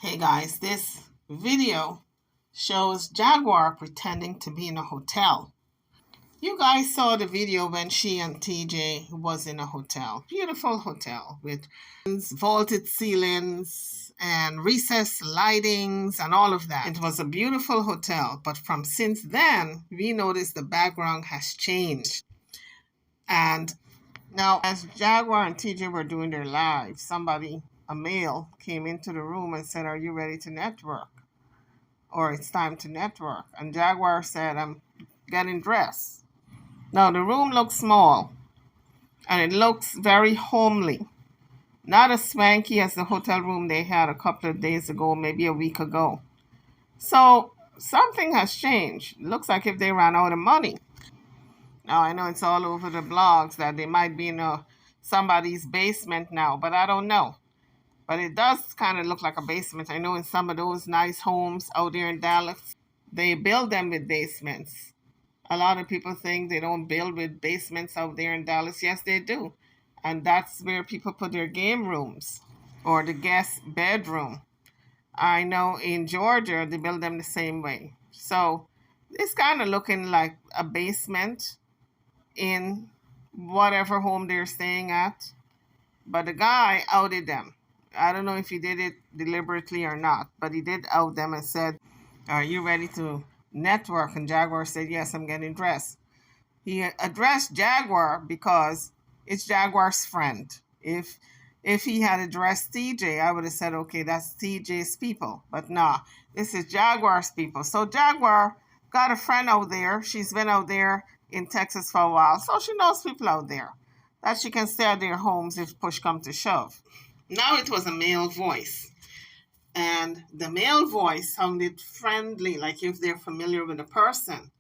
Hey guys, this video shows Jaguar pretending to be in a hotel. You guys saw the video when she and TJ was in a hotel. Beautiful hotel with vaulted ceilings and recessed lightings and all of that. It was a beautiful hotel, but from since then, we noticed the background has changed. And now, as Jaguar and TJ were doing their live, a male, came into the room and said, "Are you ready to network? Or it's time to network." And Jaguar said, "I'm getting dressed." Now, the room looks small and it looks very homely. Not as swanky as the hotel room they had a couple of days ago, maybe a week ago. So, something has changed. It looks like if they ran out of money. Now, I know it's all over the blogs that they might be in somebody's basement now, but I don't know. But it does kind of look like a basement. I know in some of those nice homes out there in Dallas, they build them with basements. A lot of people think they don't build with basements out there in Dallas. Yes, they do. And that's where people put their game rooms or the guest bedroom. I know in Georgia, they build them the same way. So it's kind of looking like a basement in whatever home they're staying at. But the guy outed them. I don't know if he did it deliberately or not, but he did out them and said, "Are you ready to network?" And Jaguar said, "Yes, I'm getting dressed." He addressed Jaguar because it's Jaguar's friend. If he had addressed TJ, I would have said, "Okay, that's TJ's people." But nah, this is Jaguar's people. So Jaguar got a friend out there. She's been out there in Texas for a while, so she knows people out there that she can stay at their homes if push comes to shove. Now it was a male voice, and the male voice sounded friendly, like if they're familiar with the person.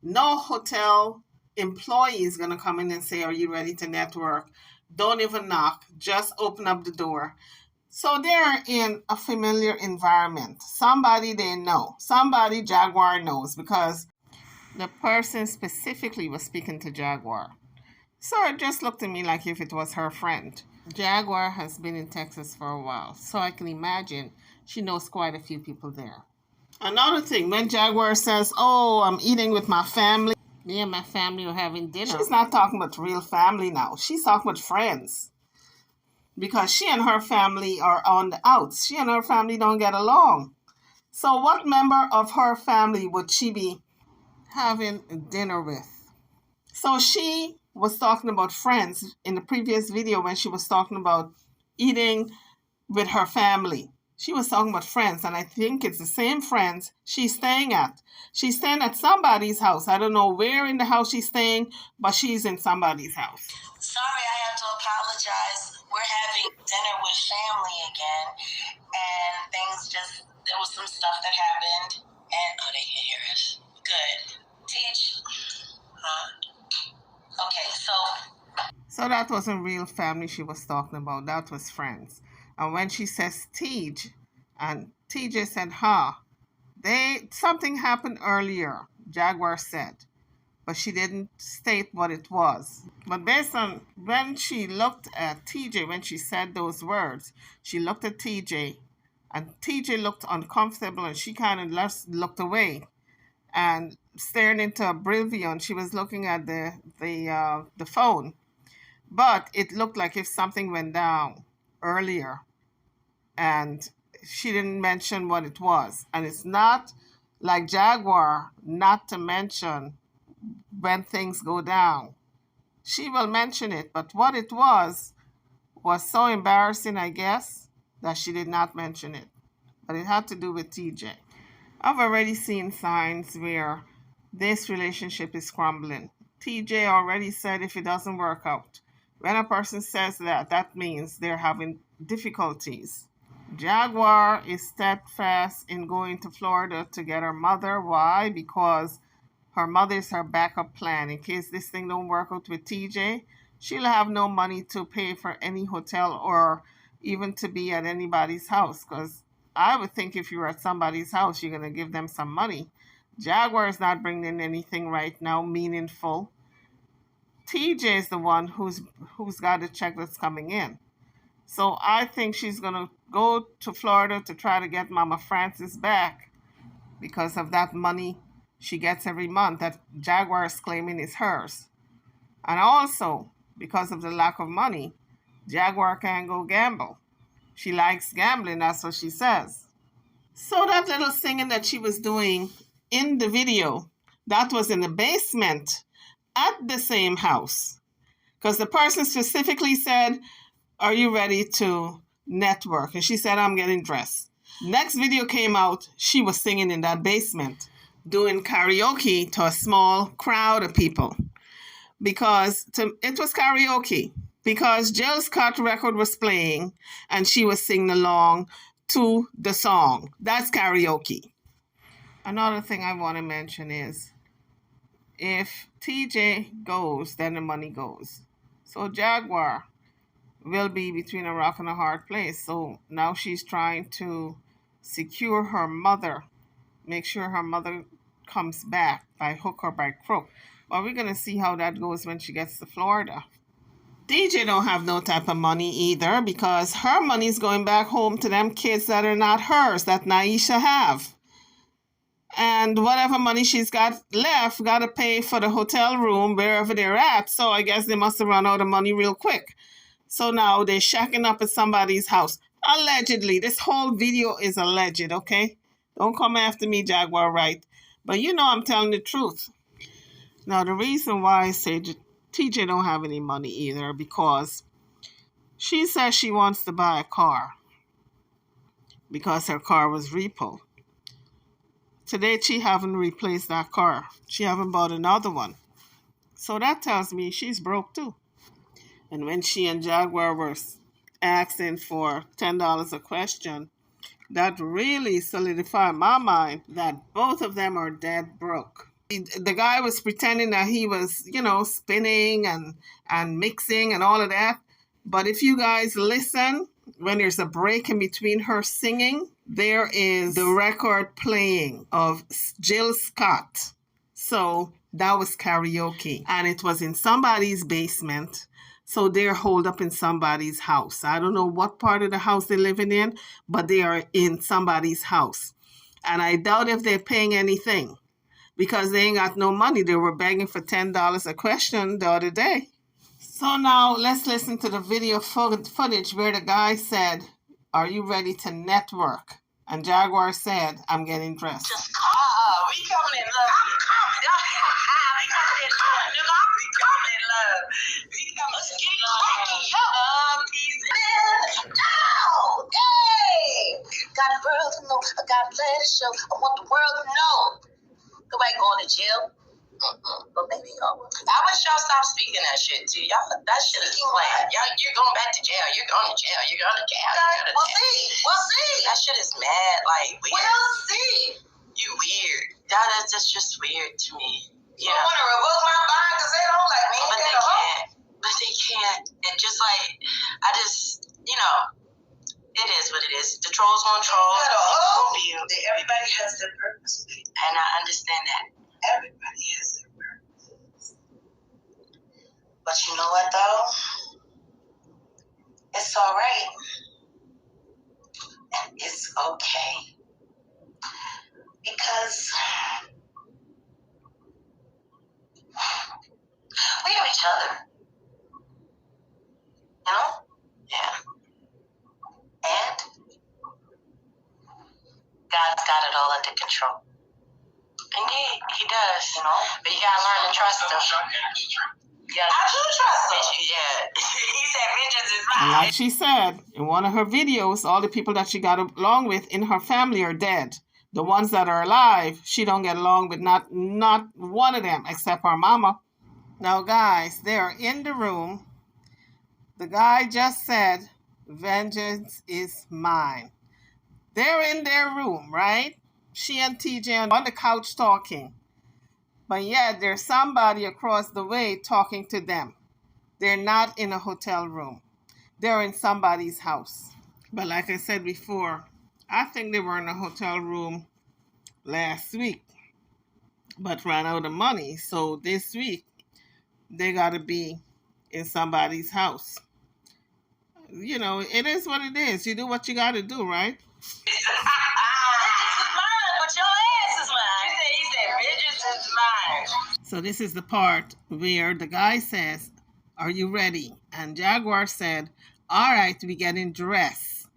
No hotel employee is going to come in and say, "Are you ready to network?" Don't even knock, just open up the door. So they're in a familiar environment. Somebody they know, somebody Jaguar knows, because the person specifically was speaking to Jaguar. So it just looked to me like if it was her friend. Jaguar has been in Texas for a while, so I can imagine she knows quite a few people there. Another thing, when Jaguar says, "Oh, I'm eating with my family," me and my family are having dinner, she's not talking about real family now. She's talking about friends. Because she and her family are on the outs. She and her family don't get along. So what member of her family would she be having dinner with? So she was talking about friends in the previous video when she was talking about eating with her family. She was talking about friends, and I think it's the same friends she's staying at. She's staying at somebody's house. I don't know where in the house she's staying, but she's in somebody's house. Sorry, I have to apologize. We're having dinner with family again, and there was some stuff that happened, and they can hear us. Good. Teach. Huh? Okay, so that wasn't real family she was talking about. That was friends. And when she says Tej, and TJ said, something happened earlier, Jaguar said, but she didn't state what it was. But based on when she looked at TJ, when she said those words, she looked at TJ, and TJ looked uncomfortable, and she kind of looked away and staring into oblivion. She was looking at the phone, but it looked like if something went down earlier, and she didn't mention what it was. And it's not like Jaguar not to mention when things go down. She will mention it, but what it was so embarrassing, I guess, that she did not mention it. But it had to do with TJ. I've already seen signs where this relationship is crumbling. TJ already said if it doesn't work out. When a person says that, that means they're having difficulties. Jaguar is steadfast in going to Florida to get her mother. Why? Because her mother is her backup plan. In case this thing don't work out with TJ, she'll have no money to pay for any hotel or even to be at anybody's house. Because I would think if you're at somebody's house, you're going to give them some money. Jaguar is not bringing in anything right now meaningful. TJ is the one who's got the check that's coming in. So I think she's going to go to Florida to try to get Mama Frances back because of that money she gets every month that Jaguar is claiming is hers. And also, because of the lack of money, Jaguar can't go gamble. She likes gambling, that's what she says. So that little singing that she was doing in the video, that was in the basement at the same house. Because the person specifically said, "Are you ready to network?" And she said, "I'm getting dressed." Next video came out, she was singing in that basement, doing karaoke to a small crowd of people. It was karaoke because Jill Scott record was playing and she was singing along to the song. That's karaoke. Another thing I want to mention is if TJ goes, then the money goes. So Jaguar will be between a rock and a hard place. So now she's trying to secure her mother, make sure her mother comes back by hook or by crook. But we're going to see how that goes when she gets to Florida. DJ don't have no type of money either because her money's going back home to them kids that are not hers, that Naisha have. And whatever money she's got left, got to pay for the hotel room wherever they're at. So I guess they must have run out of money real quick. So now they're shacking up at somebody's house. Allegedly. This whole video is alleged, okay? Don't come after me, Jaguar, right? But you know I'm telling the truth. Now, the reason why I say TJ don't have any money either because she says she wants to buy a car because her car was repo. Today, she haven't replaced that car. She haven't bought another one. So that tells me she's broke too. And when she and Jaguar were asking for $10 a question, that really solidified my mind that both of them are dead broke. The guy was pretending that he was, spinning and mixing and all of that. But if you guys listen, when there's a break in between her singing, there is the record playing of Jill Scott. So that was karaoke. And it was in somebody's basement. So they're holed up in somebody's house. I don't know what part of the house they're living in, but they are in somebody's house. And I doubt if they're paying anything because they ain't got no money. They were begging for $10 a question the other day. So now let's listen to the video footage where the guy said, "Are you ready to network?" And Jaguar said, "I'm getting dressed." Just call. We coming in love. I'm coming. We coming in love. Nigga, we coming in love. We coming. Let's get it cracking. Peace. No. Hey. Got the world to know. I got play the show. I want the world to know. Nobody going to jail. But maybe y'all will. I wish y'all stop speaking that shit too. Y'all, that shit is playing. Y'all, you're going back to jail. You're going to jail. You're going to jail. We'll see. We'll see. That shit is mad. Like, weird. We'll see. You weird. That's just weird to me. You want to revoke my bond because they don't like me. But they can't. But they can't. And just like, it is what it is. The trolls won't troll. Everybody has their purpose. And I understand that. Everybody has their purpose. But you know what, though? It's all right. And it's okay. Because we have each other. You know? Yeah. And God's got it all under control. Indeed, he does, But you gotta learn to trust him. I do trust him. Yeah. He said vengeance is mine. And like she said in one of her videos, all the people that she got along with in her family are dead. The ones that are alive, she don't get along with not one of them except her mama. Now, guys, they are in the room. The guy just said, "Vengeance is mine." They're in their room, right? She and TJ on the couch talking. But yet there's somebody across the way talking to them. They're not in a hotel room. They're in somebody's house. But like I said before, I think they were in a hotel room last week, but ran out of money. So this week, they got to be in somebody's house. You know, it is what it is. You do what you got to do, right? This is mine, but your ass is mine. He said, vengeance is mine. So this is the part where the guy says, "Are you ready?" And Jaguar said, "All right, we getting dressed."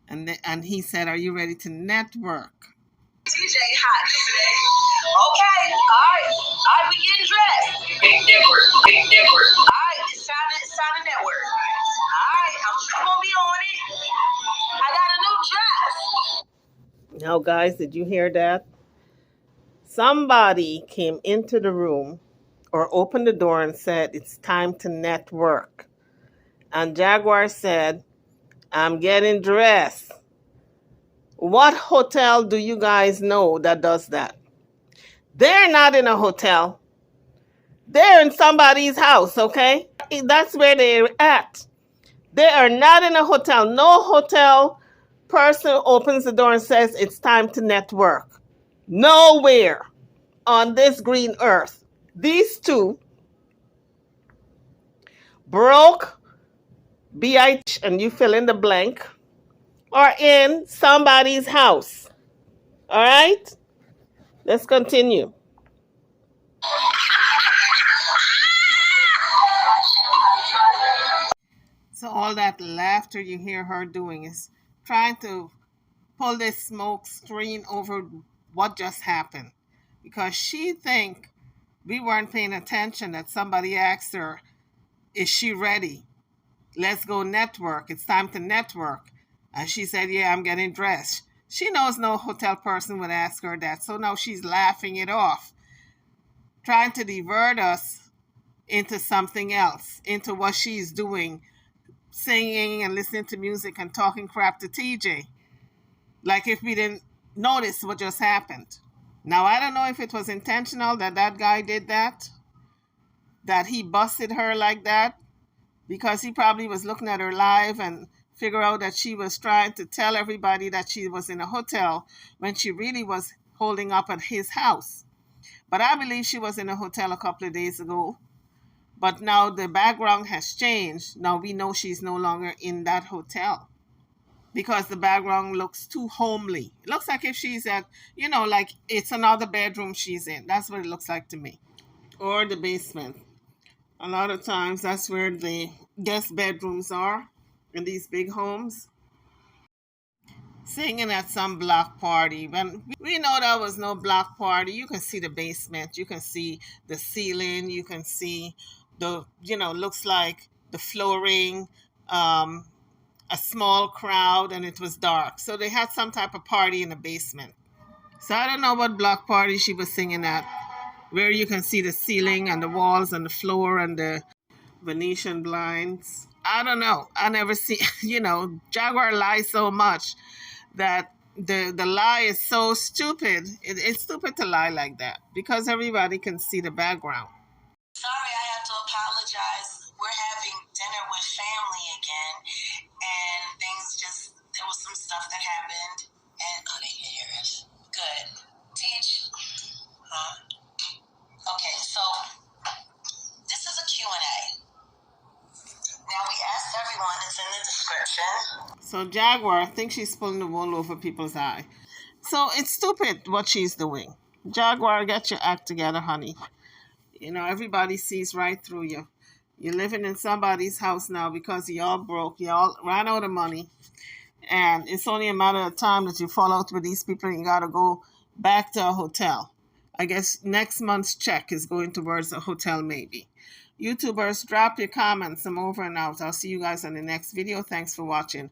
And he said, "Are you ready to network?" TJ hot today. Okay, all right, we getting dressed. Big network, big network. All right, it's time to network. All right, I'm gonna be on it. I got a new dress. Now, guys, did you hear that? Somebody came into the room or opened the door and said, "It's time to network." And Jaguar said, "I'm getting dressed." What hotel do you guys know that does that? They're not in a hotel. They're in somebody's house, okay? That's where they're at. They are not in a hotel. No hotel person opens the door and says, "It's time to network." Nowhere on this green earth. These two broke, BH, and you fill in the blank, are in somebody's house. All right? Let's continue. So all that laughter you hear her doing is trying to pull this smoke screen over what just happened, because she think we weren't paying attention that somebody asked her, "Is she ready? Let's go network. It's time to network." And she said, "Yeah, I'm getting dressed." She knows no hotel person would ask her that, so now she's laughing it off, trying to divert us into something else, into what she's doing, singing and listening to music and talking crap to TJ, like if we didn't notice what just happened. Now, I don't know if it was intentional that that guy did that he busted her like that, because he probably was looking at her live and figure out that she was trying to tell everybody that she was in a hotel when she really was holding up at his house. But I believe she was in a hotel a couple of days ago. But now the background has changed. Now we know she's no longer in that hotel because the background looks too homely. It looks like if she's at, like it's another bedroom she's in. That's what it looks like to me. Or the basement. A lot of times that's where the guest bedrooms are in these big homes. Singing at some block party. When we know there was no block party, you can see the basement, you can see the ceiling, you can see looks like the flooring, a small crowd, and it was dark. So they had some type of party in the basement. So I don't know what block party she was singing at, where you can see the ceiling and the walls and the floor and the Venetian blinds. I don't know. I never see, Jaguar lies so much that the lie is so stupid. It's stupid to lie like that because everybody can see the background. Sorry, I have to apologize. We're having dinner with family again, and there was some stuff that happened, and they can hear us. Good. Teach. Huh? Okay, so this is a Q&A. Now, we asked everyone, it's in the description. So Jaguar thinks she's pulling the wool over people's eye. So it's stupid what she's doing. Jaguar, get your act together, honey. Everybody sees right through you. You're living in somebody's house now because y'all broke. Y'all ran out of money. And it's only a matter of time that you fall out with these people and you got to go back to a hotel. I guess next month's check is going towards a hotel maybe. YouTubers, drop your comments. I'm over and out. I'll see you guys on the next video. Thanks for watching.